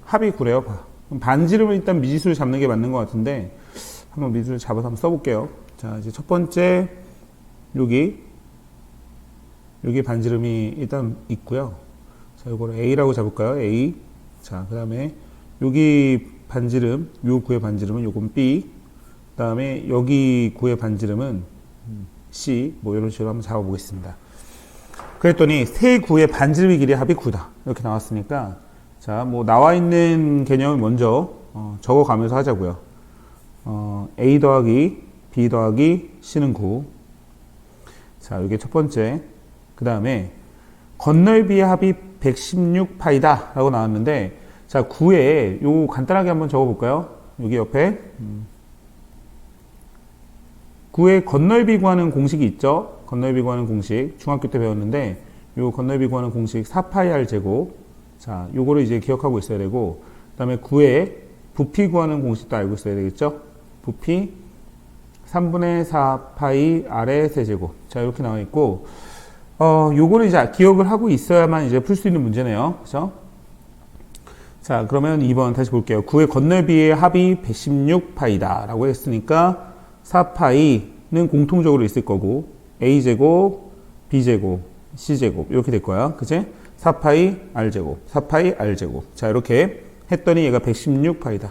합이 9래요. 그럼 반지름은 일단 미지수를 잡는 게 맞는 것 같은데 한번 미지수를 잡아서 한번 써볼게요. 자, 이제 첫 번째 여기 반지름이 일단 있고요. 자, 이거를 A라고 잡을까요? A. 자, 그 다음에 여기 반지름, 요 구의 반지름은 요건 B. 그 다음에 여기 구의 반지름은 C. 뭐 이런 식으로 한번 잡아보겠습니다. 그랬더니 세 구의 반지름의 길이 합이 9다. 이렇게 나왔으니까 자, 뭐 나와 있는 개념을 먼저 적어가면서 하자고요. A 더하기 B 더하기 C는 9. 자, 이게 첫 번째. 그 다음에 건널비의 합이 116파이다 라고 나왔는데 자, 9에 요 간단하게 한번 적어볼까요? 여기 옆에 9의 건널비 구하는 공식이 있죠. 건널비 구하는 공식 중학교 때 배웠는데 요 건널비 구하는 공식 4파이 r 제곱. 자, 요거를 이제 기억하고 있어야 되고 그 다음에 9의 부피 구하는 공식도 알고 있어야 되겠죠. 부피 3분의 4파이 r의 세제곱. 자, 이렇게 나와 있고 요거를 이제 기억을 하고 있어야만 이제 풀 수 있는 문제네요. 그죠? 자, 그러면 2번 다시 볼게요. 9의 건널비의 합이 116파이다 라고 했으니까 4파이는 공통적으로 있을 거고 A제곱, B제곱, C제곱 이렇게 될 거야. 그치? 4파이 R제곱, 4파이 R제곱. 자, 이렇게 했더니 얘가 116파이다.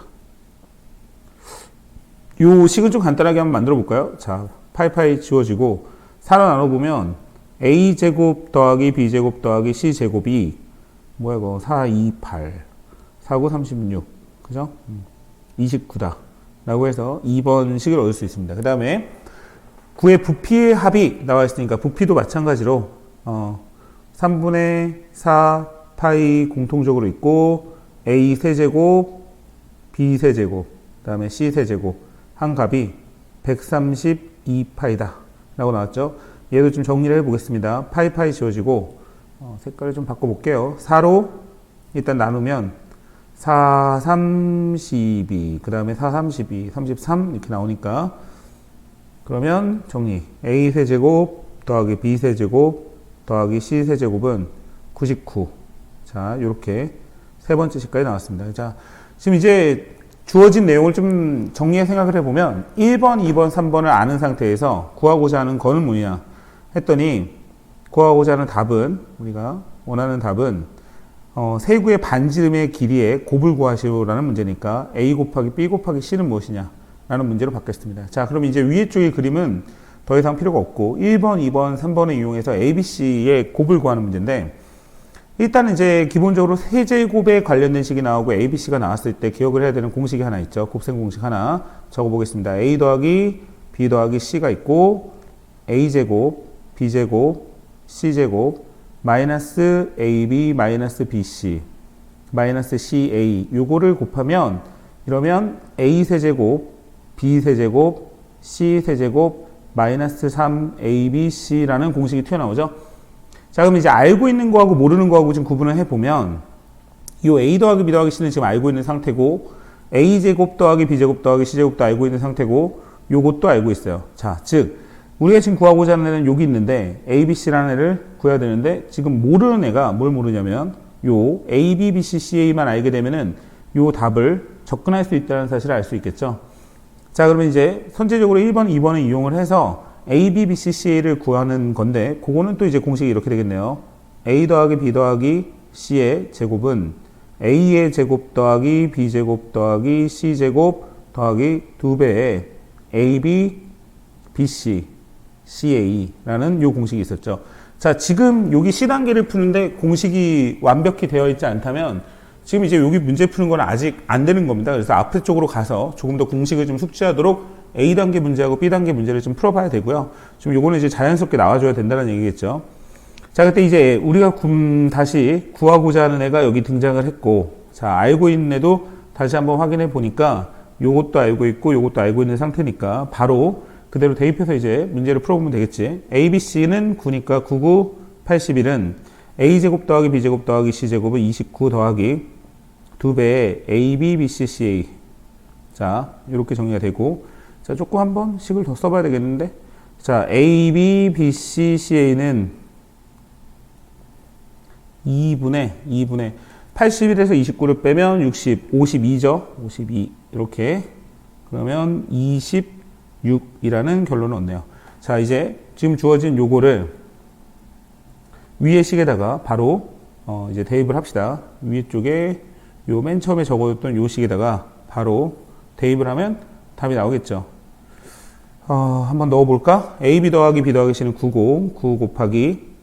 요 식은 좀 간단하게 한번 만들어 볼까요? 자, 파이파이 지워지고 4로 나눠보면 A제곱 더하기 B제곱 더하기 C제곱이 뭐야 이거 4, 2, 8 4, 9, 36 그죠? 29다 라고 해서 2번 식을 얻을 수 있습니다. 그 다음에 9의 부피의 합이 나와 있으니까 부피도 마찬가지로 3분의 4 파이 공통적으로 있고 A 세제곱 B 세제곱 그 다음에 C 세제곱 한 값이 132파이다 라고 나왔죠. 얘도 좀 정리를 해보겠습니다. 파이파이 지워지고 색깔을 좀 바꿔볼게요. 4로 일단 나누면 4, 32, 그 다음에 4, 32, 33 이렇게 나오니까 그러면 정리. A 세제곱 더하기 B 세제곱 더하기 C 세제곱은 99. 자, 요렇게 세 번째 식까지 나왔습니다. 자, 지금 이제 주어진 내용을 좀 정리해 생각을 해보면 1번, 2번, 3번을 아는 상태에서 구하고자 하는 거는 뭐냐 했더니 구하고자 하는 답은 우리가 원하는 답은 세구의 반지름의 길이의 곱을 구하시오라는 문제니까 A 곱하기 B 곱하기 C는 무엇이냐 라는 문제로 바뀌었습니다. 자, 그럼 이제 위에 쪽의 그림은 더 이상 필요가 없고 1번, 2번, 3번을 이용해서 A, B, C의 곱을 구하는 문제인데 일단 이제 기본적으로 세제곱에 관련된 식이 나오고 A, B, C가 나왔을 때 기억을 해야 되는 공식이 하나 있죠. 곱셈 공식 하나 적어보겠습니다. A 더하기 B 더하기 C가 있고 A제곱, B제곱, C제곱, 마이너스 AB, 마이너스 BC, 마이너스 CA 요거를 곱하면 이러면 A 세제곱, B 세제곱, C 세제곱, 마이너스 3ABC라는 공식이 튀어나오죠. 자, 그럼 이제 알고 있는 거하고 모르는 거하고 좀 구분을 해보면 이 A 더하기 B 더하기 C는 지금 알고 있는 상태고 A제곱 더하기 B제곱 더하기 C제곱도 알고 있는 상태고 요것도 알고 있어요. 자, 즉 우리가 지금 구하고자 하는 애는 여기 있는데 A, B, C라는 애를 구해야 되는데 지금 모르는 애가 뭘 모르냐면 요 A, B, B, C, CA만 알게 되면은 요 답을 접근할 수 있다는 사실을 알 수 있겠죠. 자, 그러면 이제 선제적으로 1번, 2번을 이용을 해서 A, B, B, C, C를 구하는 건데 그거는 또 이제 공식이 이렇게 되겠네요. A 더하기 B 더하기 C의 제곱은 A의 제곱 더하기 B제곱 더하기 C제곱 더하기 2배의 AB, BC, CA라는 요 공식이 있었죠. 자, 지금 여기 C단계를 푸는데 공식이 완벽히 되어 있지 않다면 지금 이제 여기 문제 푸는 건 아직 안 되는 겁니다. 그래서 앞에 쪽으로 가서 조금 더 공식을 좀 숙지하도록 A단계 문제하고 B단계 문제를 좀 풀어봐야 되고요. 좀 요거는 이제 자연스럽게 나와줘야 된다는 얘기겠죠. 자, 그때 이제 우리가 다시 구하고자 하는 애가 여기 등장을 했고, 자, 알고 있는 애도 다시 한번 확인해 보니까 요것도 알고 있고 요것도 알고 있는 상태니까 바로 그대로 대입해서 이제 문제를 풀어보면 되겠지. A, B, C는 9니까 99, 81은 A제곱 더하기 B제곱 더하기 C제곱은 29 더하기 2배의 A, B, B, C, CA. 자, 이렇게 정리가 되고, 자, 조금 한번 식을 더 써봐야 되겠는데, 자, A, B, B, C, CA는 2분의 81에서 29를 빼면 60, 52죠. 52 이렇게 그러면 26이라는 결론을 얻네요. 자, 이제 지금 주어진 요거를 위의 식에다가 바로 이제 대입을 합시다. 위에 쪽에 요 맨 처음에 적어뒀던 요 식에다가 바로 대입을 하면 답이 나오겠죠. 한번 넣어볼까? AB 더하기 B 더하기 C는 9고 9 곱하기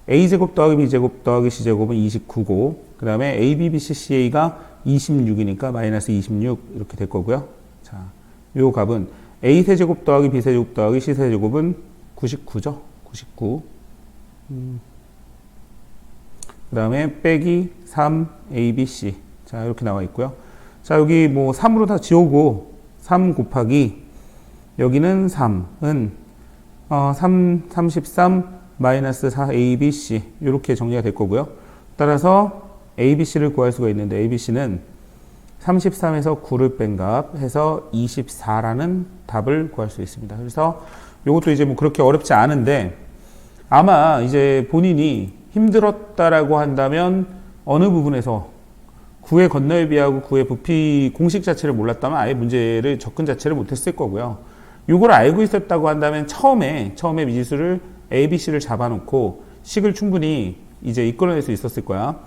A제곱 더하기 B제곱 더하기 C제곱은 29고 그 다음에 AB, BC, CA가 26이니까 마이너스 26 이렇게 될 거고요. 자, 요 값은 A세제곱 더하기 B세제곱 더하기 C세제곱은 99죠. 99. 그 다음에 빼기 3 A, B, C. 자, 이렇게 나와 있고요. 자, 여기 뭐 3으로 다 지우고 3 곱하기 여기는 3은 33 마이너스 4 A, B, C 이렇게 정리가 될 거고요. 따라서 A, B, C를 구할 수가 있는데 A, B, C는 33에서 9를 뺀 값 해서 24라는 답을 구할 수 있습니다. 그래서 이것도 이제 뭐 그렇게 어렵지 않은데 아마 이제 본인이 힘들었다라고 한다면 어느 부분에서 구의 건너비하고 구의 부피 공식 자체를 몰랐다면 아예 문제를 접근 자체를 못했을 거고요. 이걸 알고 있었다고 한다면 처음에 미지수를 A, B, C를 잡아놓고 식을 충분히 이제 이끌어낼 수 있었을 거야.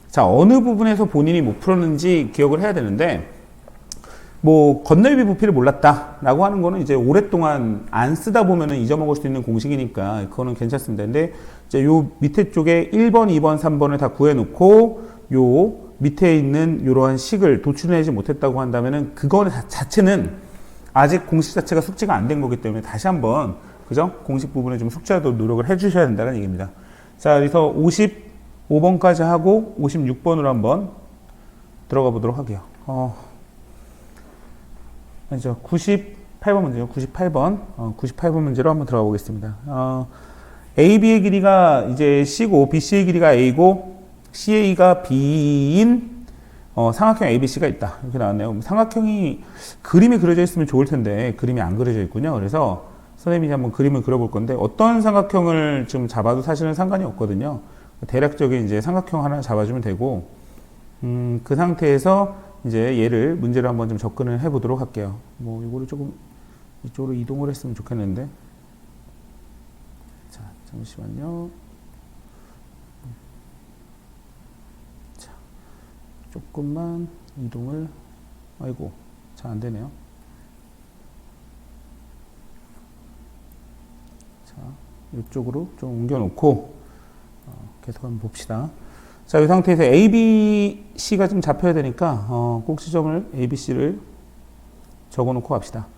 자, 어느 부분에서 본인이 못 풀었는지 기억을 해야 되는데 뭐 건널비 부피를 몰랐다라고 하는 거는 이제 오랫동안 안 쓰다 보면은 잊어먹을 수 있는 공식이니까 그거는 괜찮습니다. 근데 이제 요 밑에 쪽에 1번, 2번, 3번을 다 구해놓고 요 밑에 있는 이러한 식을 도출해내지 못했다고 한다면은 그거 자체는 아직 공식 자체가 숙지가 안 된 거기 때문에 다시 한번 그죠? 공식 부분에 좀 숙지하도록 노력을 해주셔야 된다는 얘기입니다. 자, 그래서 55번까지 하고 56번으로 한번 들어가 보도록 할게요. 아니죠. 98번 문제요. 98번. 98번 문제로 한번 들어가 보겠습니다. AB의 길이가 이제 C고, BC의 길이가 A고, CA가 B인 삼각형 ABC가 있다. 이렇게 나왔네요. 삼각형이 그림이 그려져 있으면 좋을 텐데 그림이 안 그려져 있군요. 그래서 선생님이 한번 그림을 그려볼 건데 어떤 삼각형을 지금 잡아도 사실은 상관이 없거든요. 대략적인 이제 삼각형 하나 잡아주면 되고, 그 상태에서 이제 얘를 문제를 한번 좀 접근을 해보도록 할게요. 뭐 이거를 조금 이쪽으로 이동을 했으면 좋겠는데, 자 잠시만요. 자 조금만 이동을, 아이고 잘 안 되네요. 자 이쪽으로 좀 옮겨놓고 계속 한번 봅시다. 자, 이 상태에서 A, B, C가 좀 잡혀야 되니까 꼭 지점을 A, B, C를 적어놓고 갑시다.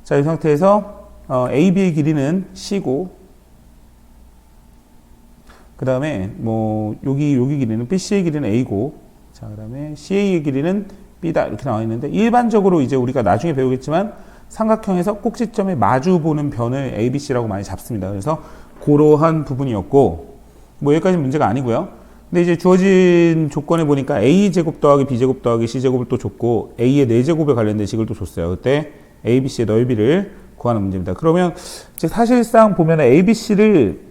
자, 이 상태에서 A, B의 길이는 C고, 그 다음에 뭐 여기 길이는 B, C의 길이는 A고, 자, 그 다음에 CA의 길이는 B다 이렇게 나와 있는데 일반적으로 이제 우리가 나중에 배우겠지만 삼각형에서 꼭지점에 마주 보는 변을 A, B, C라고 많이 잡습니다. 그래서 그러한 부분이었고. 뭐 여기까지 문제가 아니고요. 근데 이제 주어진 조건에 보니까 A제곱 더하기 B제곱 더하기 C제곱을 또 줬고 A의 4제곱에 관련된 식을 또 줬어요. 그때 A, B, C의 넓이를 구하는 문제입니다. 그러면 이제 사실상 보면 A, B, C를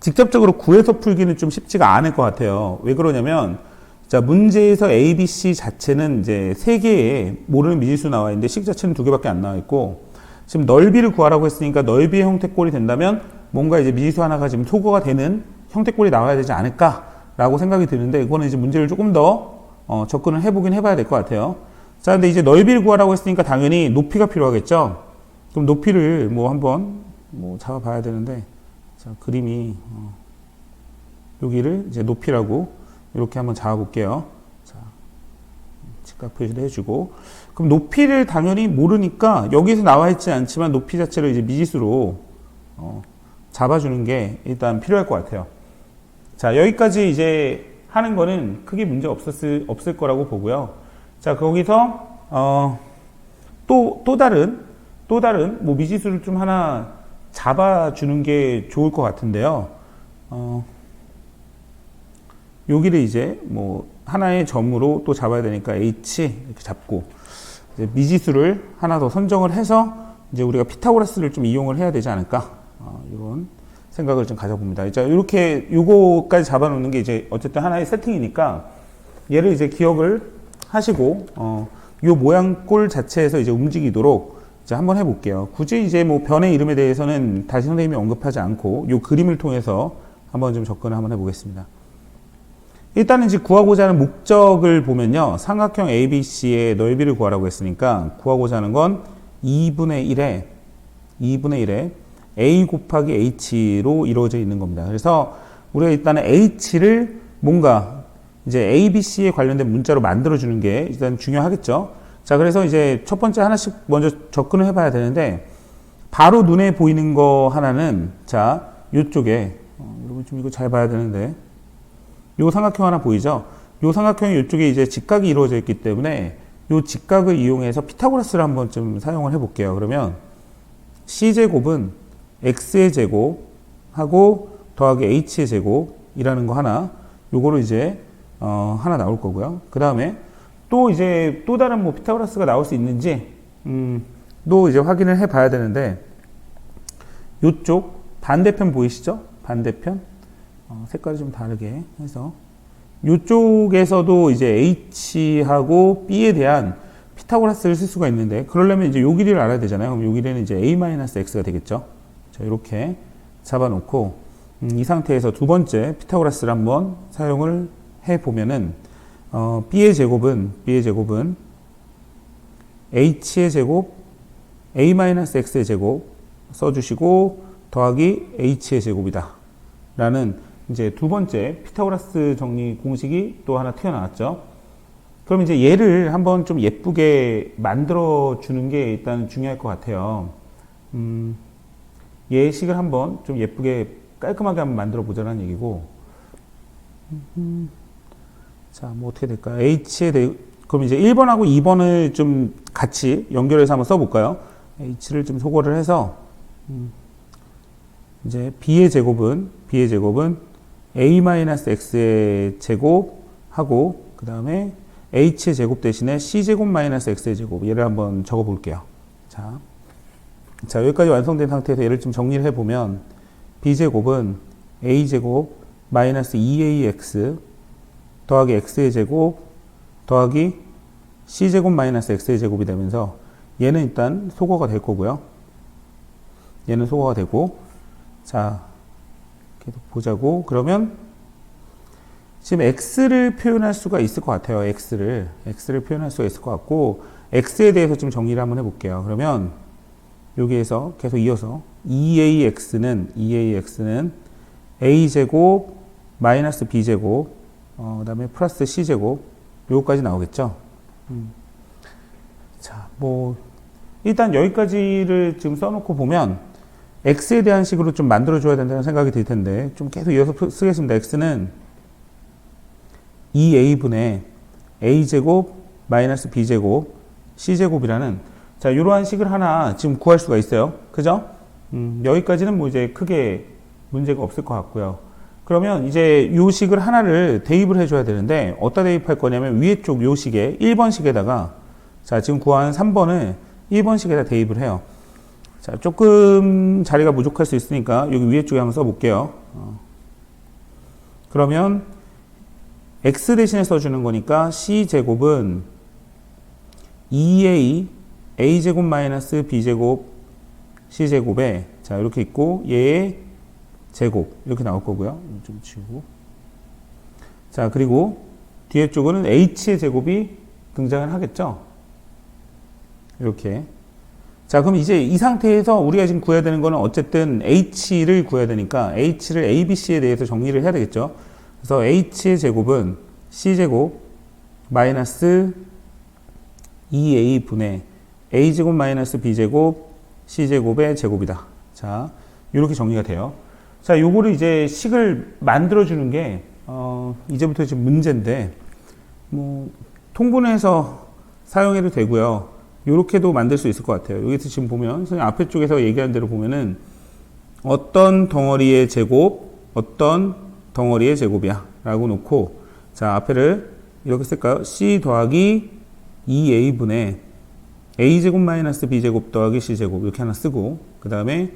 직접적으로 구해서 풀기는 좀 쉽지가 않을 것 같아요. 왜 그러냐면 자, 문제에서 A, B, C 자체는 이제 3개의 모르는 미지수 나와 있는데 식 자체는 2개밖에 안 나와 있고 지금 넓이를 구하라고 했으니까 넓이의 형태꼴이 된다면 뭔가 이제 미지수 하나가 지금 소거가 되는 형태꼴이 나와야 되지 않을까라고 생각이 드는데 이거는 이제 문제를 조금 더 접근을 해보긴 해봐야 될 것 같아요. 자, 근데 이제 넓이를 구하라고 했으니까 당연히 높이가 필요하겠죠. 그럼 높이를 뭐 한번 뭐 잡아봐야 되는데 자, 그림이 여기를 이제 높이라고 이렇게 한번 잡아볼게요. 자, 직각 표시를 해주고 그럼 높이를 당연히 모르니까 여기서 나와 있지 않지만 높이 자체를 이제 미지수로 잡아주는 게 일단 필요할 것 같아요. 자, 여기까지 이제 하는 거는 크게 문제 없을 거라고 보고요. 자, 거기서 또 다른 뭐 미지수를 좀 하나 잡아주는 게 좋을 것 같은데요. 여기를 이제 뭐 하나의 점으로 또 잡아야 되니까 H 이렇게 잡고 이제 미지수를 하나 더 선정을 해서 이제 우리가 피타고라스를 좀 이용을 해야 되지 않을까. 이런 생각을 좀 가져봅니다. 이제 이렇게 요거까지 잡아놓는 게 이제 어쨌든 하나의 세팅이니까 얘를 이제 기억을 하시고 요 모양꼴 자체에서 이제 움직이도록 이제 한번 해볼게요. 굳이 이제 뭐 변의 이름에 대해서는 다시 선생님이 언급하지 않고 요 그림을 통해서 한번 좀 접근을 한번 해보겠습니다. 일단은 이제 구하고자 하는 목적을 보면요. 삼각형 ABC의 넓이를 구하라고 했으니까 구하고자 하는 건 2분의 1에 A 곱하기 H로 이루어져 있는 겁니다. 그래서 우리가 일단은 H를 뭔가 이제 ABC에 관련된 문자로 만들어주는 게 일단 중요하겠죠. 자, 그래서 이제 첫 번째 하나씩 먼저 접근을 해봐야 되는데, 바로 눈에 보이는 거 하나는, 자, 요쪽에, 여러분 좀 이거 잘 봐야 되는데, 요 삼각형 하나 보이죠? 요 삼각형이 요쪽에 이제 직각이 이루어져 있기 때문에, 요 직각을 이용해서 피타고라스를 한번 좀 사용을 해볼게요. 그러면, C제곱은 X의 제곱하고 더하기 H의 제곱이라는 거 하나, 요거를 이제, 하나 나올 거고요. 그 다음에, 또 이제 또 다른 뭐 피타고라스가 나올 수 있는지 또 이제 확인을 해 봐야 되는데, 요쪽 반대편 보이시죠? 반대편 색깔이 좀 다르게 해서 요쪽에서도 이제 H하고 B에 대한 피타고라스를 쓸 수가 있는데, 그러려면 이제 요 길이를 알아야 되잖아요. 그럼 요 길이는 이제 A-X가 되겠죠. 자, 이렇게 잡아놓고 이 상태에서 두 번째 피타고라스를 한번 사용을 해 보면은 B의 제곱은 H의 제곱, A-X의 제곱 써주시고, 더하기 H의 제곱이다. 라는 이제 두 번째 피타고라스 정리 공식이 또 하나 튀어나왔죠. 그럼 이제 얘를 한번 좀 예쁘게 만들어 주는 게 일단 중요할 것 같아요. 얘 식을 한번 좀 예쁘게 깔끔하게 한번 만들어 보자는 얘기고, 자, 뭐 어떻게 될까요? 그럼 이제 1번하고 2번을 좀 같이 연결해서 한번 써볼까요? H를 좀 소거를 해서, 이제 B의 제곱은 A-X의 제곱하고, 그 다음에 H의 제곱 대신에 C제곱 마이너스 X의 제곱. 얘를 한번 적어 볼게요. 자, 여기까지 완성된 상태에서 얘를 좀 정리를 해보면, B제곱은 A제곱 마이너스 2AX 더하기 X의 제곱 더하기 C제곱 마이너스 X의 제곱이 되면서, 얘는 일단 소거가 될 거고요. 얘는 소거가 되고, 자, 계속 보자고. 그러면 지금 X를 표현할 수가 있을 것 같아요. X를 표현할 수가 있을 것 같고, X에 대해서 좀 정리를 한번 해볼게요. 그러면 여기에서 계속 이어서 2AX는 A제곱 마이너스 B제곱 그 다음에 플러스 C제곱, 요거까지 나오겠죠. 자, 뭐 일단 여기까지를 지금 써놓고 보면 X에 대한 식으로 좀 만들어줘야 된다는 생각이 들 텐데, 좀 계속 이어서 쓰겠습니다. X는 2A분의 A제곱 마이너스 B제곱 C제곱이라는, 자, 이러한 식을 하나 지금 구할 수가 있어요. 그죠? 여기까지는 뭐 이제 크게 문제가 없을 것 같고요. 그러면 이제 요 식을 하나를 대입을 해줘야 되는데, 어디다 대입할 거냐면 위에 쪽 요 식에 1번식에다가, 자, 지금 구한 3번을 1번식에다 대입을 해요. 자, 조금 자리가 부족할 수 있으니까 여기 위에 쪽에 한번 써볼게요. 그러면 x 대신에 써주는 거니까 c제곱은 2a a제곱 마이너스 b제곱 c제곱에, 자, 이렇게 있고 얘의 제곱 이렇게 나올 거고요. 좀 지우고, 자, 그리고 뒤에 쪽은 h의 제곱이 등장을 하겠죠. 이렇게. 자, 그럼 이제 이 상태에서 우리가 지금 구해야 되는 거는 어쨌든 h를 구해야 되니까 h를 abc에 대해서 정리를 해야 되겠죠. 그래서 h의 제곱은 c제곱 마이너스 2a분의 a제곱 마이너스 b제곱 c제곱의 제곱이다. 자, 이렇게 정리가 돼요. 자, 요거를 이제 식을 만들어주는 게 이제부터 지금 문제인데, 뭐 통분해서 사용해도 되고요. 요렇게도 만들 수 있을 것 같아요. 여기서 지금 보면 선생님 앞에 쪽에서 얘기한 대로 보면은 어떤 덩어리의 제곱, 어떤 덩어리의 제곱이야 라고 놓고, 자, 앞에를 이렇게 쓸까요? c 더하기 2a분의 a제곱 마이너스 b제곱 더하기 c제곱 이렇게 하나 쓰고, 그 다음에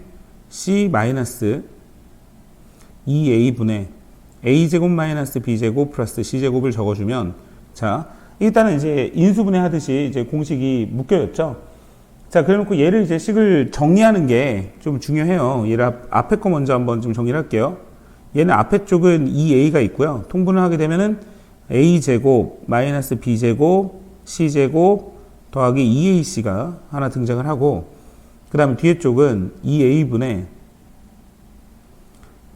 c 마이너스 2a분의 a제곱 마이너스 b제곱 플러스 c제곱을 적어주면, 자, 일단은 이제 인수분해 하듯이 이제 공식이 묶여졌죠. 자, 그래 놓고 얘를 이제 식을 정리하는 게 좀 중요해요. 얘를 앞에 거 먼저 한번 좀 정리를 할게요. 얘는 앞에 쪽은 2a가 있고요. 통분을 하게 되면은 a제곱 마이너스 b제곱 c제곱 더하기 2ac가 하나 등장을 하고, 그 다음에 뒤에 쪽은 2a분의,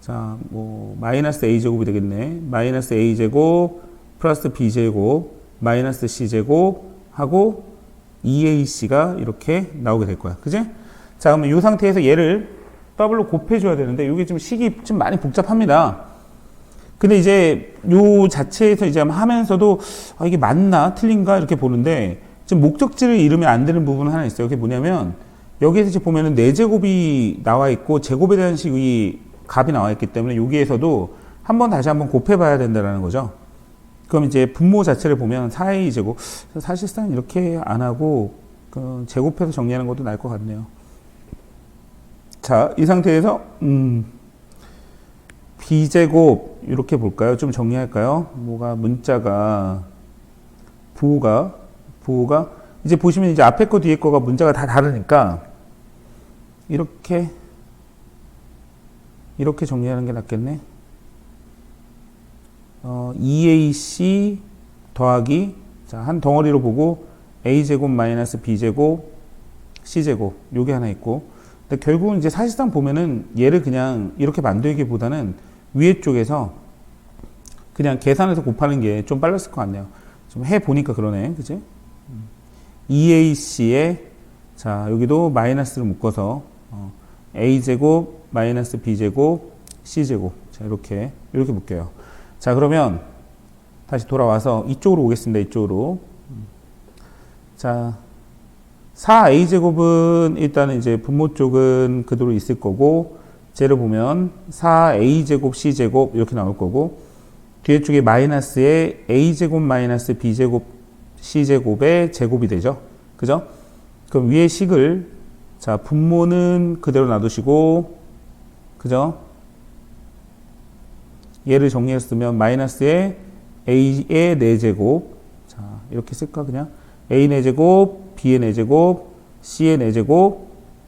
자, 뭐 마이너스 a제곱이 되겠네. 마이너스 a제곱 플러스 b제곱 마이너스 c제곱 하고 2ac가 이렇게 나오게 될 거야. 그지? 자, 그러면 이 상태에서 얘를 더블로 곱해줘야 되는데, 이게 좀 식이 좀 많이 복잡합니다. 근데 이제 요 자체에서 이제 하면서도 이게 맞나 틀린가 이렇게 보는데, 지금 목적지를 잃으면 안 되는 부분은 하나 있어요. 그게 뭐냐면, 여기에서 이제 보면은 4제곱이 나와 있고 제곱에 대한 식이 값이 나와 있기 때문에 여기에서도 다시 한번 곱해봐야 된다는 거죠. 그럼 이제 분모 자체를 보면 4a 제곱, 사실상 이렇게 안 하고 제곱해서 정리하는 것도 나을 것 같네요. 자, 이 상태에서 b제곱 이렇게 볼까요? 좀 정리할까요? 뭐가 문자가 부호가 이제 보시면 이제 앞에 거 뒤에 거가 문자가 다 다르니까 이렇게 정리하는 게 낫겠네. 2ac 더하기, 자, 한 덩어리로 보고 a제곱 마이너스 b제곱 c제곱 요게 하나 있고, 근데 결국은 이제 사실상 보면은 얘를 그냥 이렇게 만들기보다는 위에 쪽에서 그냥 계산해서 곱하는 게 좀 빨랐을 것 같네요. 좀 해보니까 그러네. 그치? 2ac에, 자, 여기도 마이너스를 묶어서 a제곱 마이너스 b제곱 c제곱, 자, 이렇게 묶여요. 자, 그러면 다시 돌아와서 이쪽으로 오겠습니다. 이쪽으로. 자, 4a제곱은 일단은 이제 분모 쪽은 그대로 있을 거고, 쟤를 보면 4a제곱 c제곱 이렇게 나올 거고, 뒤에 쪽에 마이너스에 a제곱 마이너스 b제곱 c제곱의 제곱이 되죠. 그죠? 그럼 위에 식을, 자, 분모는 그대로 놔두시고, 그죠? 얘를 정리했으면 마이너스에 a의 4제곱, 자, 이렇게 쓸까 그냥? a의 4제곱, b의 4제곱, c의 4제곱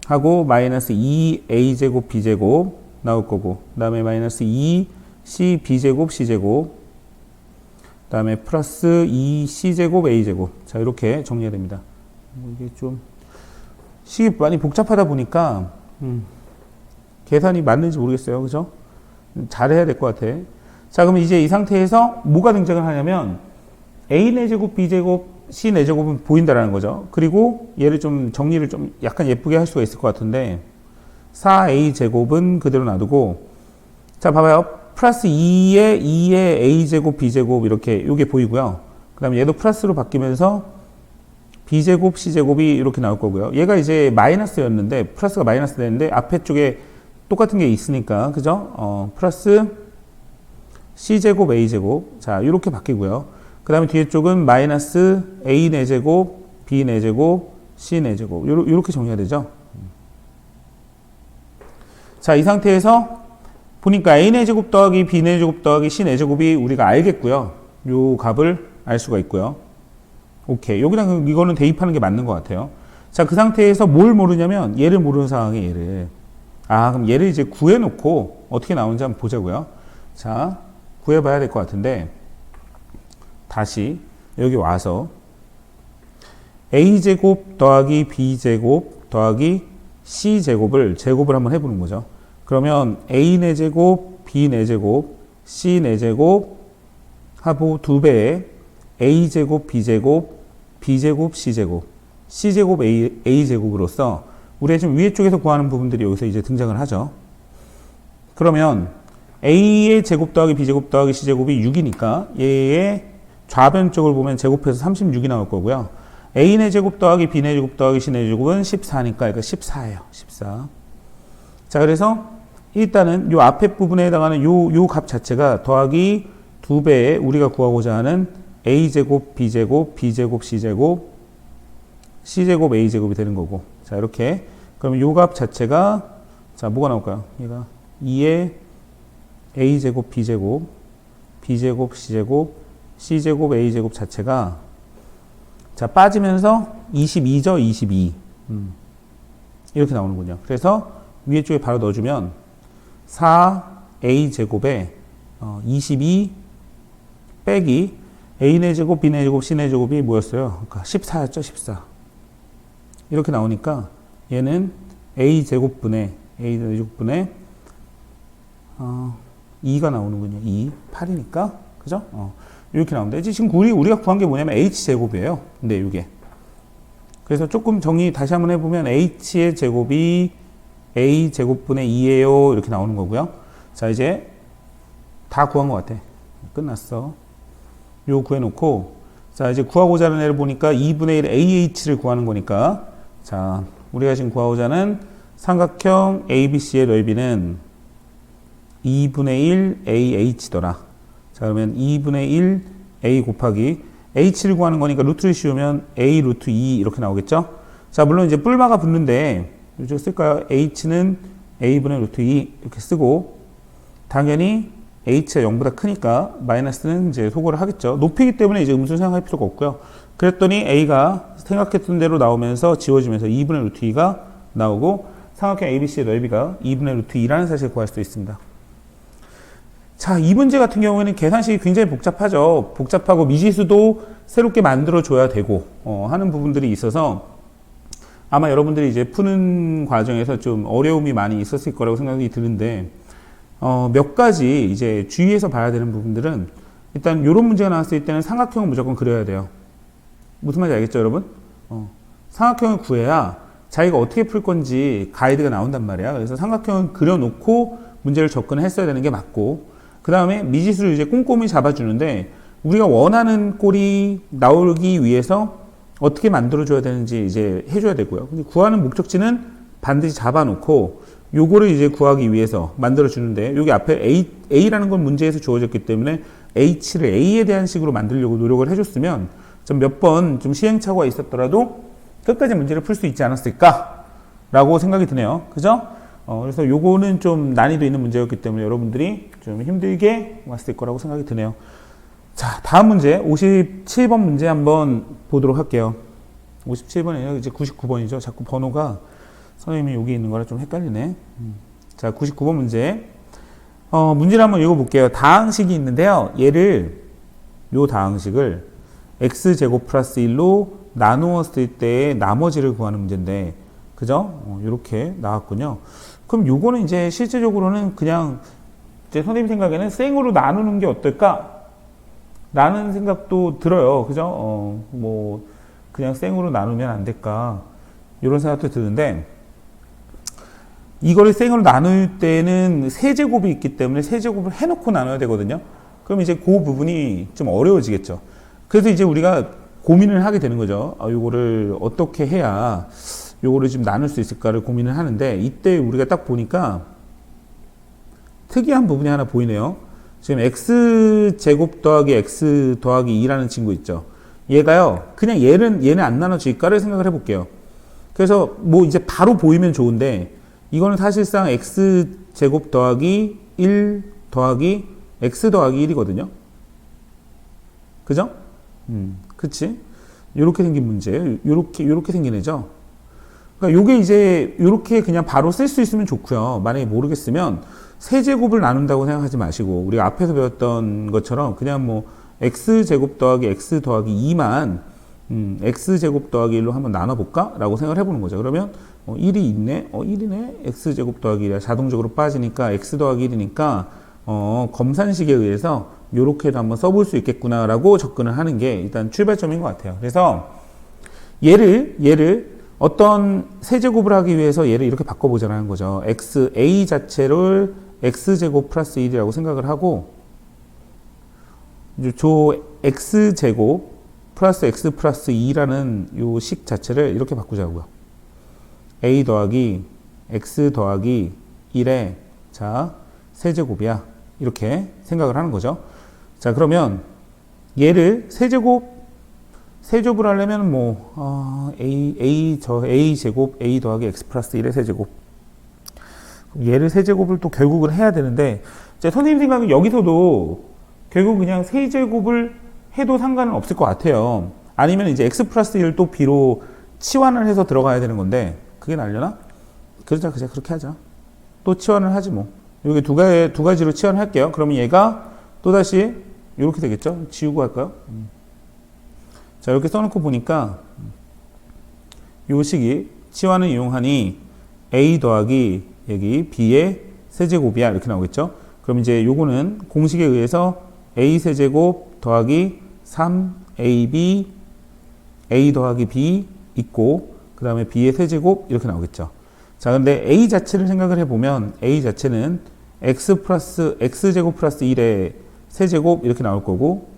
하고 마이너스 2a제곱 b제곱 나올 거고, 그 다음에 마이너스 2c b제곱 c제곱, 그 다음에 플러스 2c제곱 a제곱. 자, 이렇게 정리해야 됩니다. 이게 좀 식이 많이 복잡하다 보니까 계산이 맞는지 모르겠어요. 그죠? 잘해야 될 것 같아. 자, 그럼 이제 이 상태에서 뭐가 등장을 하냐면 a 4제곱 b제곱 c 4제곱은 보인다라는 거죠. 그리고 얘를 좀 정리를 좀 약간 예쁘게 할 수가 있을 것 같은데, 4a 제곱은 그대로 놔두고, 자, 봐봐요. 플러스 2에 a제곱 b제곱 이렇게 요게 보이고요. 그 다음에 얘도 플러스로 바뀌면서 b제곱 c제곱이 이렇게 나올 거고요. 얘가 이제 마이너스였는데 플러스가 마이너스 되는데 앞에 쪽에 똑같은 게 있으니까, 그죠? 플러스 c제곱 a제곱, 자, 이렇게 바뀌고요. 그 다음에 뒤에 쪽은 마이너스 a 4제곱 b 4제곱 c 4제곱 이렇게 정리가 되죠. 자, 이 상태에서 보니까 a 4제곱 더하기 b 4제곱 더하기 c 4제곱이 우리가 알겠고요. 요 값을 알 수가 있고요. 오케이. 여기다 이거는 대입하는 게 맞는 것 같아요. 자, 그 상태에서 뭘 모르냐면 얘를 모르는 상황에 얘를. 그럼 얘를 이제 구해놓고 어떻게 나오는지 한번 보자고요. 자, 구해봐야 될 것 같은데, 다시 여기 와서 a제곱 더하기 b제곱 더하기 c제곱을 제곱을 한번 해보는 거죠. 그러면 a 4제곱 b 4제곱 c 4제곱 하고 2배의 a제곱 b제곱 b제곱 c제곱 c제곱 a제곱으로서 우리가 지금 위에 쪽에서 구하는 부분들이 여기서 이제 등장을 하죠. 그러면 a의 제곱 더하기 b제곱 더하기 c제곱이 6이니까 얘의 좌변 쪽을 보면 제곱해서 36이 나올 거고요. a 4제곱 더하기 b 4제곱 더하기 c 4제곱은 14니까 그러니까 14예요. 14. 자, 그래서 일단은 요 앞에 부분에 해당하는 요 값 자체가 더하기 2배의 우리가 구하고자 하는 a제곱 b제곱 b제곱 c제곱 c제곱 a제곱이 되는 거고, 자, 이렇게 그러면 요 값 자체가, 자, 뭐가 나올까요? 얘가 2의 a제곱 b제곱 b제곱 c제곱 c제곱 a제곱 자체가 자 빠지면서 22죠. 22 이렇게 나오는군요. 그래서 위에 쪽에 바로 넣어주면 4a제곱에 22 빼기 a네 제곱 b네 제곱 c네 제곱이 뭐였어요? 그러니까 14였죠. 14 이렇게 나오니까 얘는 a제곱분의 2가 나오는군요. 2, 8이니까 그죠? 이렇게 나오는데 지금 우리가 구한 게 뭐냐면 h제곱이에요. 근데 이게 그래서 조금 정리 다시 한번 해보면 h의 제곱이 a제곱분의 2예요. 이렇게 나오는 거고요. 자 이제 다 구한 것 같아. 끝났어. 요 구해놓고 자 이제 구하고자 하는 애를 보니까 2분의 1 ah를 구하는 거니까 자 우리가 지금 구하고자 하는 삼각형 ABC의 넓이는 2분의 1 AH더라. 자, 그러면 2분의 1 A 곱하기 H를 구하는 거니까 루트를 씌우면 A 루트 2 이렇게 나오겠죠? 자, 물론 이제 뿔마가 붙는데 이쪽 쓸까요? H는 A분의 루트 2 이렇게 쓰고 당연히 H가 0보다 크니까 마이너스는 이제 소거를 하겠죠. 높이기 때문에 이제 음수 생각할 필요가 없고요. 그랬더니 A가 생각했던 대로 나오면서 지워지면서 2분의 루트 2가 나오고 삼각형 ABC의 넓이가 2분의 루트 2라는 사실을 구할 수 있습니다. 자, 이 문제 같은 경우에는 계산식이 굉장히 복잡하죠. 복잡하고 미지수도 새롭게 만들어줘야 되고 하는 부분들이 있어서 아마 여러분들이 이제 푸는 과정에서 좀 어려움이 많이 있었을 거라고 생각이 드는데 몇 가지 이제 주의해서 봐야 되는 부분들은 일단 이런 문제가 나왔을 때는 삼각형을 무조건 그려야 돼요. 무슨 말인지 알겠죠, 여러분? 삼각형을 구해야 자기가 어떻게 풀 건지 가이드가 나온단 말이야. 그래서 삼각형을 그려놓고 문제를 접근을 했어야 되는 게 맞고 그 다음에 미지수를 이제 꼼꼼히 잡아주는데 우리가 원하는 꼴이 나오기 위해서 어떻게 만들어줘야 되는지 이제 해줘야 되고요. 근데 구하는 목적지는 반드시 잡아놓고 요거를 이제 구하기 위해서 만들어주는데 여기 앞에 A라는 건 문제에서 주어졌기 때문에 H를 A에 대한 식으로 만들려고 노력을 해줬으면 좀 몇 번 좀 시행착오가 있었더라도 끝까지 문제를 풀 수 있지 않았을까 라고 생각이 드네요. 그죠? 그래서 요거는 좀 난이도 있는 문제였기 때문에 여러분들이 좀 힘들게 왔을 거라고 생각이 드네요. 자, 다음 문제 57번 문제 한번 보도록 할게요. 57번이 아니라 이제 99번이죠. 자꾸 번호가 선생님이 여기 있는 거라 좀 헷갈리네. 자, 99번 문제. 문제를 한번 읽어볼게요. 다항식이 있는데요. 얘를 요 다항식을 x제곱 플러스 1로 나누었을 때 나머지를 구하는 문제인데 그죠? 이렇게 나왔군요. 그럼 요거는 이제 실제적으로는 그냥 제 선생님 생각에는 생으로 나누는 게 어떨까? 라는 생각도 들어요. 그죠? 뭐 그냥 생으로 나누면 안 될까? 이런 생각도 드는데 이거를 생으로 나눌 때는 세제곱이 있기 때문에 세제곱을 해놓고 나눠야 되거든요. 그럼 이제 그 부분이 좀 어려워지겠죠. 그래서 이제 우리가 고민을 하게 되는 거죠. 요거를 어떻게 해야 요거를 좀 나눌 수 있을까를 고민을 하는데 이때 우리가 딱 보니까 특이한 부분이 하나 보이네요. 지금 x제곱 더하기 x 더하기 2라는 친구 있죠. 얘가요. 그냥 얘는 안 나눠질까를 생각을 해볼게요. 그래서 뭐 이제 바로 보이면 좋은데 이거는 사실상 x제곱 더하기 1 더하기 x 더하기 1이거든요. 그죠? 그치? 요렇게 생긴 문제예요. 요렇게 생긴 애죠. 그러니까 요게 이제 요렇게 그냥 바로 쓸 수 있으면 좋고요. 만약에 모르겠으면 세제곱을 나눈다고 생각하지 마시고 우리가 앞에서 배웠던 것처럼 그냥 뭐 x제곱 더하기 x 더하기 2만 x제곱 더하기 1로 한번 나눠볼까? 라고 생각을 해보는 거죠. 그러면 1이 있네? 1이네? x제곱 더하기 1이 자동적으로 빠지니까 x 더하기 1이니까 검산식에 의해서 요렇게도 한번 써볼 수 있겠구나 라고 접근을 하는 게 일단 출발점인 것 같아요. 그래서 얘를 어떤 세제곱을 하기 위해서 얘를 이렇게 바꿔보자는 거죠. a 자체를 x제곱 플러스 1이라고 생각을 하고 저 x제곱 플러스 x 플러스 2라는 요 식 자체를 이렇게 바꾸자고요. a 더하기 x 더하기 1의 자 세제곱이야. 이렇게 생각을 하는 거죠. 자, 그러면 얘를 세제곱을 하려면 뭐 a 제곱 a 더하기 x 플러스 1의 세제곱. 얘를 세제곱을 또 결국은 해야 되는데 자, 선생님 생각은 여기서도 결국 그냥 세제곱을 해도 상관은 없을 것 같아요. 아니면 이제 x 플러스 1을 또 b로 치환을 해서 들어가야 되는 건데 그게 날려나? 그러자 그렇게 하자. 또 치환을 하지 뭐. 여기 두 가지로 치환을 할게요. 그러면 얘가 또다시 이렇게 되겠죠? 지우고 할까요? 자, 이렇게 써놓고 보니까 요 식이 치환을 이용하니 a 더하기 여기 b의 세제곱이야 이렇게 나오겠죠? 그럼 이제 요거는 공식에 의해서 a 세제곱 더하기 3ab a 더하기 b 있고 그 다음에 b의 세제곱 이렇게 나오겠죠. 자, 근데 a 자체를 생각을 해보면 a 자체는 x제곱 플러스 1의 세제곱 이렇게 나올 거고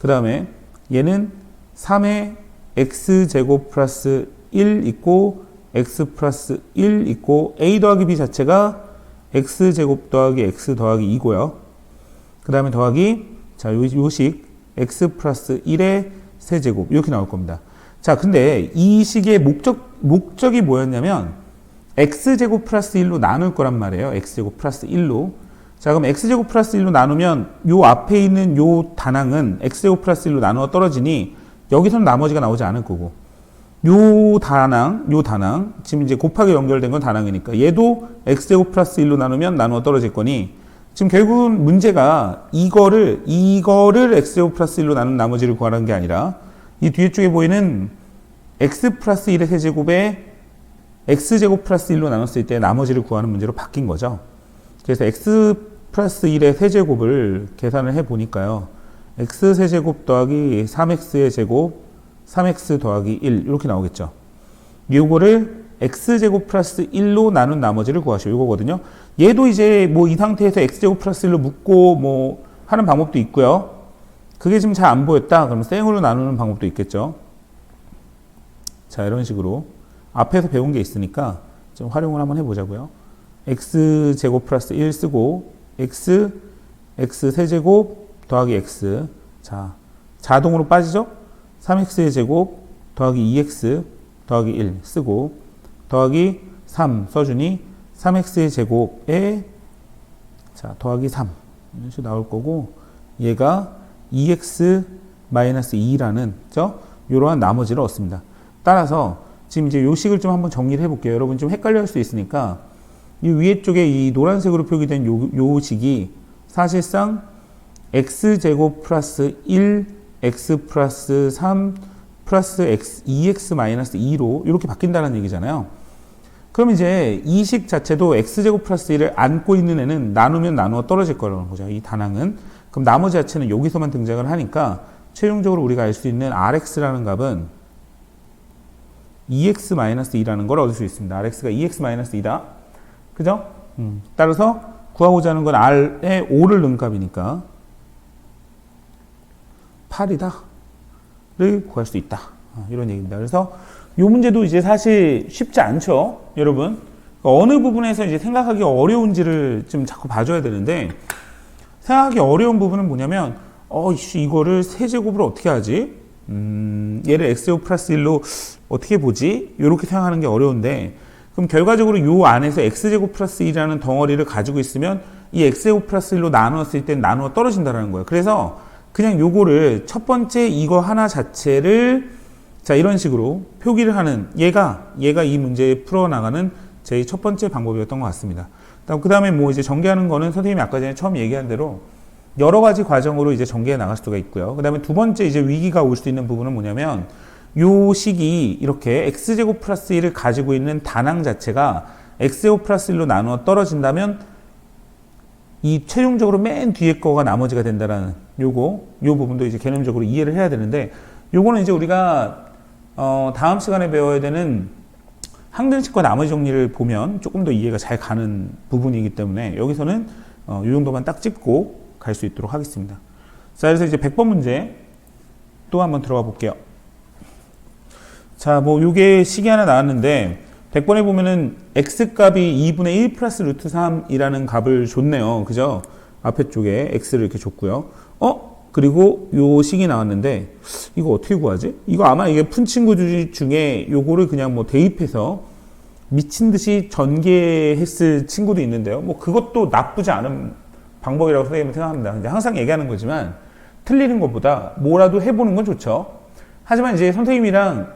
그 다음에 얘는 3의 x제곱 플러스 1 있고 x 플러스 1 있고 a 더하기 b 자체가 x제곱 더하기 x 더하기 2고요. 그 다음에 더하기 자, 요식 x 플러스 1의 세제곱 이렇게 나올 겁니다. 자, 근데 이 식의 목적이 뭐였냐면 x제곱 플러스 1로 나눌 거란 말이에요. x제곱 플러스 1로. 자, 그럼 x제곱 플러스 1로 나누면 요 앞에 있는 요 단항은 x제곱 플러스 1로 나누어 떨어지니 여기서는 나머지가 나오지 않을 거고 요 단항 지금 이제 곱하기 연결된 건 단항이니까 얘도 x제곱 플러스 1로 나누면 나누어 떨어질 거니 지금 결국은 문제가 이거를 x제곱 플러스 1로 나눈 나머지를 구하라는 게 아니라 이 뒤에 쪽에 보이는 x 플러스 1의 세제곱에 x제곱 플러스 1로 나눴을 때 나머지를 구하는 문제로 바뀐 거죠. 그래서 x 플러스 1의 세제곱을 계산을 해 보니까요. x 세제곱 더하기 3x의 제곱 3x 더하기 1 이렇게 나오겠죠. 요거를 x제곱 플러스 1로 나눈 나머지를 구하시오. 요거거든요. 얘도 이제 뭐 이 상태에서 x제곱 플러스 1로 묶고 뭐 하는 방법도 있고요. 그게 지금 잘 안 보였다. 그러면 생으로 나누는 방법도 있겠죠. 자, 이런 식으로 앞에서 배운 게 있으니까 좀 활용을 한번 해보자고요. x제곱 플러스 1 쓰고 x 세제곱 더하기 x 자, 자동으로 빠지죠? 3x의 제곱 더하기 2x 더하기 1 쓰고 더하기 3 써주니 3x의 제곱에 자, 더하기 3 이런 식으로 나올 거고 얘가 2x 마이너스 2라는 이러한 나머지를 얻습니다. 따라서 지금 이제 요 식을 좀 한번 정리를 해볼게요. 여러분 좀 헷갈려 할 수 있으니까 이 위에 쪽에 이 노란색으로 표기된 요 식이 사실상 x제곱 플러스 1 x 플러스 3 플러스 x 2x 마이너스 2로 이렇게 바뀐다는 얘기잖아요. 그럼 이제 이 식 자체도 x제곱 플러스 1을 안고 있는 애는 나누면 나누어 떨어질 거라는 거죠. 이 단항은. 그럼 나머지 자체는 여기서만 등장을 하니까 최종적으로 우리가 알 수 있는 rx라는 값은 2x-2라는 걸 얻을 수 있습니다. rx가 2x-2다. 그죠? 따라서 구하고자 하는 건 r에 5를 넣은 값이니까 8이다를 구할 수 있다. 이런 얘기입니다. 그래서 이 문제도 이제 사실 쉽지 않죠, 여러분. 어느 부분에서 이제 생각하기 어려운지를 좀 자꾸 봐줘야 되는데, 생각하기 어려운 부분은 뭐냐면, 이거를 세제곱으로 어떻게 하지? 얘를 x제곱 플러스 1로 어떻게 보지? 이렇게 생각하는 게 어려운데, 그럼 결과적으로 요 안에서 x제곱 플러스 1이라는 덩어리를 가지고 있으면 이 x제곱 플러스 1로 나누었을 땐 나누어 떨어진다는 거예요. 그래서 그냥 요거를 첫 번째 이거 하나 자체를 자, 이런 식으로 표기를 하는 얘가 이 문제 풀어나가는 제 첫 번째 방법이었던 것 같습니다. 그 다음에 뭐 이제 전개하는 거는 선생님이 아까 전에 처음 얘기한 대로 여러 가지 과정으로 이제 전개해 나갈 수가 있고요. 그 다음에 두 번째 이제 위기가 올 수 있는 부분은 뭐냐면 요 식이 이렇게 x제곱 플러스 1을 가지고 있는 단항 자체가 x제곱 플러스 1로 나누어 떨어진다면 이 최종적으로 맨 뒤에 거가 나머지가 된다라는 요 부분도 이제 개념적으로 이해를 해야 되는데 요거는 이제 우리가 다음 시간에 배워야 되는 항등식과 나머지 정리를 보면 조금 더 이해가 잘 가는 부분이기 때문에 여기서는 요 정도만 딱 짚고 갈 수 있도록 하겠습니다. 자, 그래서 이제 100번 문제 또 한번 들어가 볼게요. 자, 뭐 요게 식이 하나 나왔는데 100번에 보면은 x값이 2분의 1 플러스 루트 3이라는 값을 줬네요. 그죠? 앞에 쪽에 x를 이렇게 줬고요. 그리고 요 식이 나왔는데 이거 어떻게 구하지? 이거 아마 이게 푼 친구 중에 요거를 그냥 뭐 대입해서 미친 듯이 전개했을 친구도 있는데요. 뭐 그것도 나쁘지 않은 방법이라고 선생님은 생각합니다. 근데 항상 얘기하는 거지만 틀리는 것보다 뭐라도 해보는 건 좋죠. 하지만 이제 선생님이랑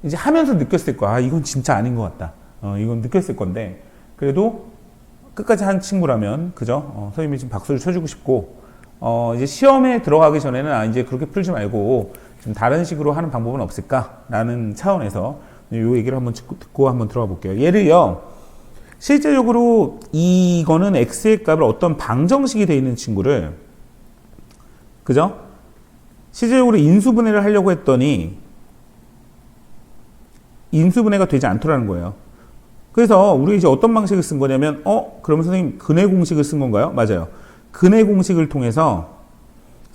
이제 하면서 느꼈을 거야. 아, 이건 진짜 아닌 것 같다. 이건 느꼈을 건데 그래도 끝까지 한 친구라면 그죠? 선생님이 좀 박수를 쳐주고 싶고 이제 시험에 들어가기 전에는 이제 그렇게 풀지 말고 좀 다른 식으로 하는 방법은 없을까라는 차원에서 이 얘기를 한번 듣고 한번 들어가 볼게요. 예를요, 실제적으로 이거는 x의 값을 어떤 방정식이 되어 있는 친구를 그죠? 실제적으로 인수분해를 하려고 했더니 인수분해가 되지 않더라는 거예요. 그래서 우리가 이제 어떤 방식을 쓴 거냐면 그러면 선생님 근해 공식을 쓴 건가요? 맞아요. 근해 공식을 통해서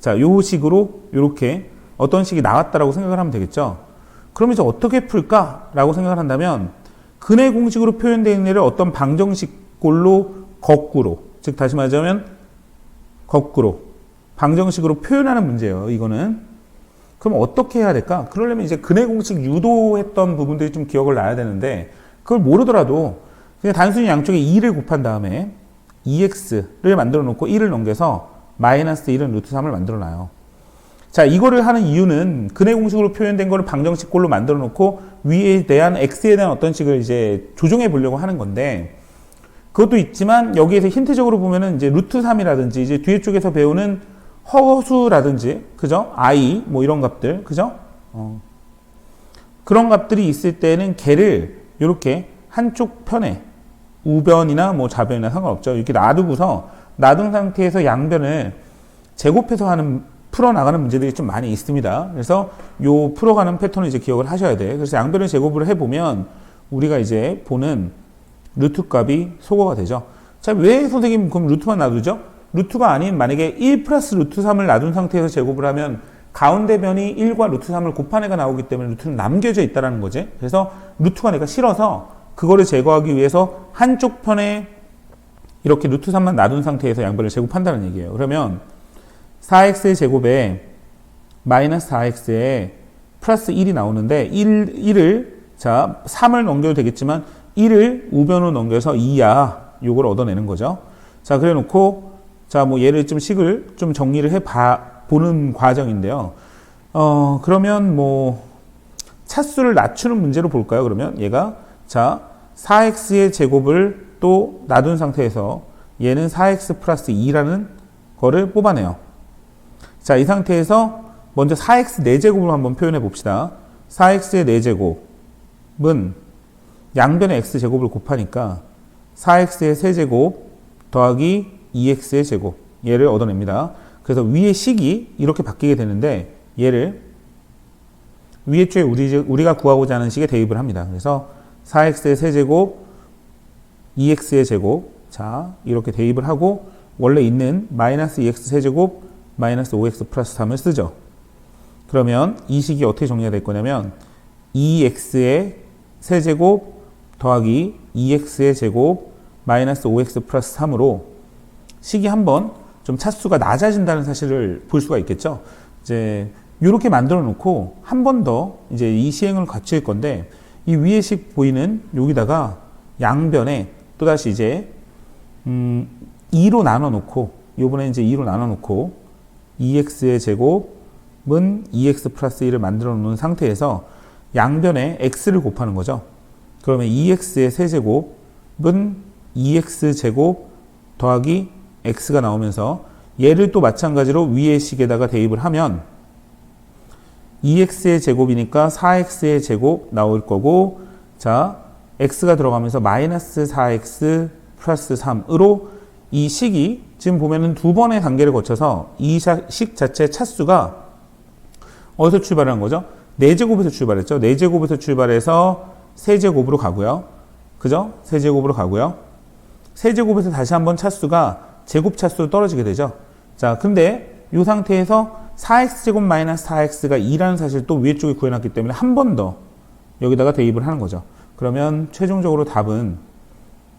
자, 요 식으로 요렇게 어떤 식이 나왔다라고 생각을 하면 되겠죠. 그럼 이제 어떻게 풀까라고 생각을 한다면 근해 공식으로 표현되어 있는 애를 어떤 방정식꼴로 거꾸로, 즉 다시 말하자면 거꾸로 방정식으로 표현하는 문제예요. 이거는. 그럼 어떻게 해야 될까? 그러려면 이제 근해 공식 유도했던 부분들이 좀 기억을 놔야 되는데 그걸 모르더라도 그냥 단순히 양쪽에 2를 곱한 다음에 2x를 만들어 놓고 1을 넘겨서 마이너스 1은 루트 3을 만들어 놔요. 자, 이거를 하는 이유는 근해 공식으로 표현된 거를 방정식꼴로 만들어 놓고 위에 대한 x에 대한 어떤 식을 이제 조정해 보려고 하는 건데 그것도 있지만 여기에서 힌트적으로 보면은 이제 루트 3이라든지 이제 뒤에 쪽에서 배우는 허수라든지 그죠? i 뭐 이런 값들 그죠? 그런 값들이 있을 때는 걔를 이렇게 한쪽 편에 우변이나 뭐 좌변이나 상관없죠. 이렇게 놔두고서 놔둔 상태에서 양변을 제곱해서 풀어나가는 문제들이 좀 많이 있습니다. 그래서 요 풀어가는 패턴을 이제 기억을 하셔야 돼. 그래서 양변을 제곱을 해보면 우리가 이제 보는 루트 값이 소거가 되죠. 자, 왜 선생님 그럼 루트만 놔두죠? 루트가 아닌 만약에 1 플러스 루트 3을 놔둔 상태에서 제곱을 하면 가운데 변이 1과 루트 3을 곱한 애가 나오기 때문에 루트는 남겨져 있다는 거지. 그래서 루트가 내가 싫어서 그거를 제거하기 위해서 한쪽 편에 이렇게 루트 3만 놔둔 상태에서 양변을 제곱한다는 얘기예요. 그러면 4x의 제곱에 마이너스 4x에 플러스 1이 나오는데 1을 자 3을 넘겨도 되겠지만 1을 우변으로 넘겨서 2야 요걸 얻어내는 거죠. 자, 그래 놓고 자, 뭐 얘를 좀 식을 좀 정리를 해 보는 과정인데요. 그러면 뭐 차수를 낮추는 문제로 볼까요? 그러면 얘가 자 4x의 제곱을 또 놔둔 상태에서 얘는 4x 플러스 2라는 거를 뽑아내요. 자, 이 상태에서 먼저 4x 4제곱으로 한번 표현해 봅시다. 4x의 4제곱은 양변의 x제곱을 곱하니까 4x의 세제곱 더하기 2x의 제곱 얘를 얻어냅니다. 그래서 위의 식이 이렇게 바뀌게 되는데 얘를 위에 쪽에 우리가 구하고자 하는 식에 대입을 합니다. 그래서 4x의 세제곱 2x의 제곱 자 이렇게 대입을 하고 원래 있는 마이너스 2x 세제곱 마이너스 5x 플러스 3을 쓰죠. 그러면 이 식이 어떻게 정리가 될 거냐면 2x의 세제곱 더하기 2x의 제곱 마이너스 5x 플러스 3으로 식이 한번 좀 차수가 낮아진다는 사실을 볼 수가 있겠죠. 이제 이렇게 만들어 놓고 한 번 더 이제 이 시행을 갖출 건데 이 위에 식 보이는 여기다가 양변에 또다시 이제 2로 나눠 놓고 요번에 이제 2로 나눠 놓고 2x의 제곱은 2x 플러스 1을 만들어 놓은 상태에서 양변에 x를 곱하는 거죠. 그러면 2x의 세제곱은 2x 제곱 더하기 x가 나오면서 얘를 또 마찬가지로 위의 식에다가 대입을 하면 2x의 제곱이니까 4x의 제곱 나올 거고 자 x가 들어가면서 마이너스 4x 플러스 3으로 이 식이 지금 보면은 두 번의 단계를 거쳐서 이 식 자체의 차수가 어디서 출발한 거죠? 4제곱에서 출발했죠. 4제곱에서 출발해서 세제곱으로 가고요. 그죠? 세제곱으로 가고요. 세제곱에서 다시 한번 차수가 제곱 차수로 떨어지게 되죠. 자, 근데 이 상태에서 4x제곱 마이너스 4x가 2라는 사실을 또 위에 쪽에 구해놨기 때문에 한 번 더 여기다가 대입을 하는 거죠. 그러면 최종적으로 답은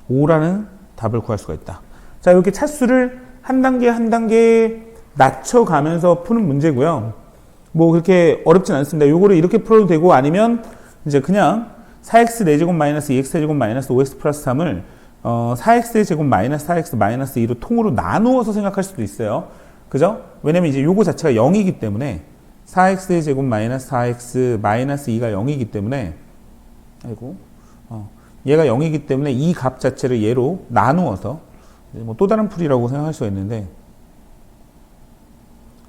5라는 답을 구할 수가 있다. 자, 이렇게 차수를 한 단계 한 단계 낮춰가면서 푸는 문제고요. 뭐 그렇게 어렵진 않습니다. 요거를 이렇게 풀어도 되고 아니면 이제 그냥 4x 4제곱 마이너스 2x 세제곱 마이너스 5x 플러스 3을 4x의 제곱 마이너스 4x 마이너스 2로 통으로 나누어서 생각할 수도 있어요. 그죠? 왜냐면 이제 요거 자체가 0이기 때문에 4x의 제곱 마이너스 4x 마이너스 2가 0이기 때문에 아이고 얘가 0이기 때문에 이 값 자체를 얘로 나누어서 뭐 또 다른 풀이라고 생각할 수가 있는데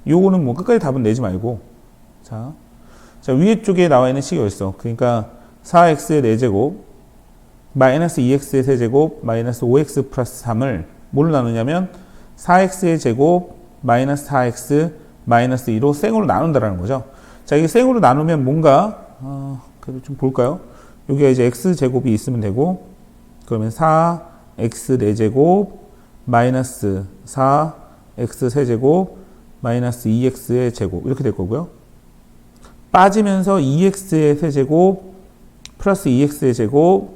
요거는 뭐 끝까지 답은 내지 말고 자 위에 쪽에 나와 있는 식이 어딨어? 그러니까 4x의 4제곱 마이너스 2x의 세제곱 마이너스 5x 플러스 3을 뭘로 나누냐면 4x의 제곱 마이너스 4x 마이너스 2로 생으로 나눈다라는 거죠. 자, 이게 생으로 나누면 뭔가 그래도 좀 볼까요? 여기가 이제 x제곱이 있으면 되고 그러면 4x 4제곱 마이너스 4x 세제곱 마이너스 2x의 제곱 이렇게 될 거고요. 빠지면서 2x의 세제곱 플러스 2x의 제곱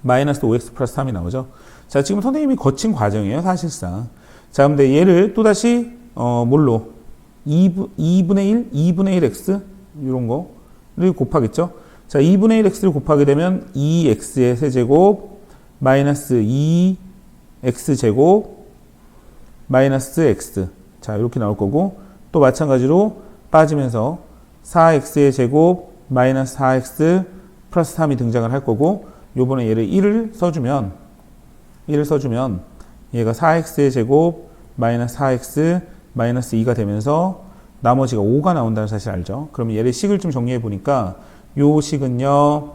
마이너스 5x 플러스 3이 나오죠. 자, 지금 선생님이 거친 과정이에요, 사실상. 자, 근데 얘를 또다시, 뭘로? 2분의 1? 2분의 1x? 이런 거를 곱하겠죠. 자, 2분의 1x를 곱하게 되면 2x의 세제곱, 마이너스 2x제곱, 마이너스 x. 자, 이렇게 나올 거고, 또 마찬가지로 빠지면서 4x의 제곱, 마이너스 4x, 플러스 3이 등장을 할 거고, 요번에 얘를 1을 써주면 얘가 4x의 제곱 마이너스 4x 마이너스 2가 되면서 나머지가 5가 나온다는 사실 알죠? 그러면 얘를 식을 좀 정리해 보니까 요 식은요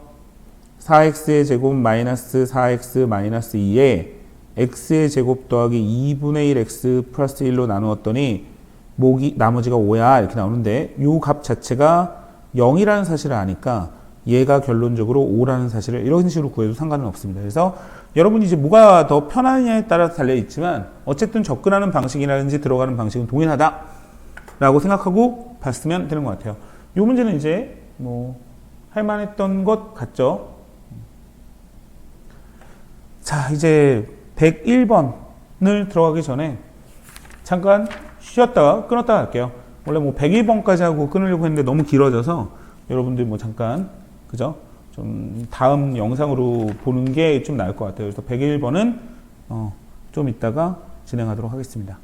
4x의 제곱 마이너스 4x 마이너스 2에 x의 제곱 더하기 2분의 1x 플러스 1로 나누었더니 나머지가 5야 이렇게 나오는데 요 값 자체가 0이라는 사실을 아니까 얘가 결론적으로 5라는 사실을 이런 식으로 구해도 상관은 없습니다. 그래서 여러분이 이제 뭐가 더 편하냐에 따라서 달려있지만 어쨌든 접근하는 방식이라든지 들어가는 방식은 동일하다라고 생각하고 봤으면 되는 것 같아요. 이 문제는 이제 뭐 할만했던 것 같죠. 자, 이제 101번을 들어가기 전에 잠깐 쉬었다가 끊었다가 할게요. 원래 뭐 101번까지 하고 끊으려고 했는데 너무 길어져서 여러분들 뭐 잠깐 그죠? 좀 다음 영상으로 보는 게 좀 나을 것 같아요. 그래서 101번은 좀 이따가 진행하도록 하겠습니다.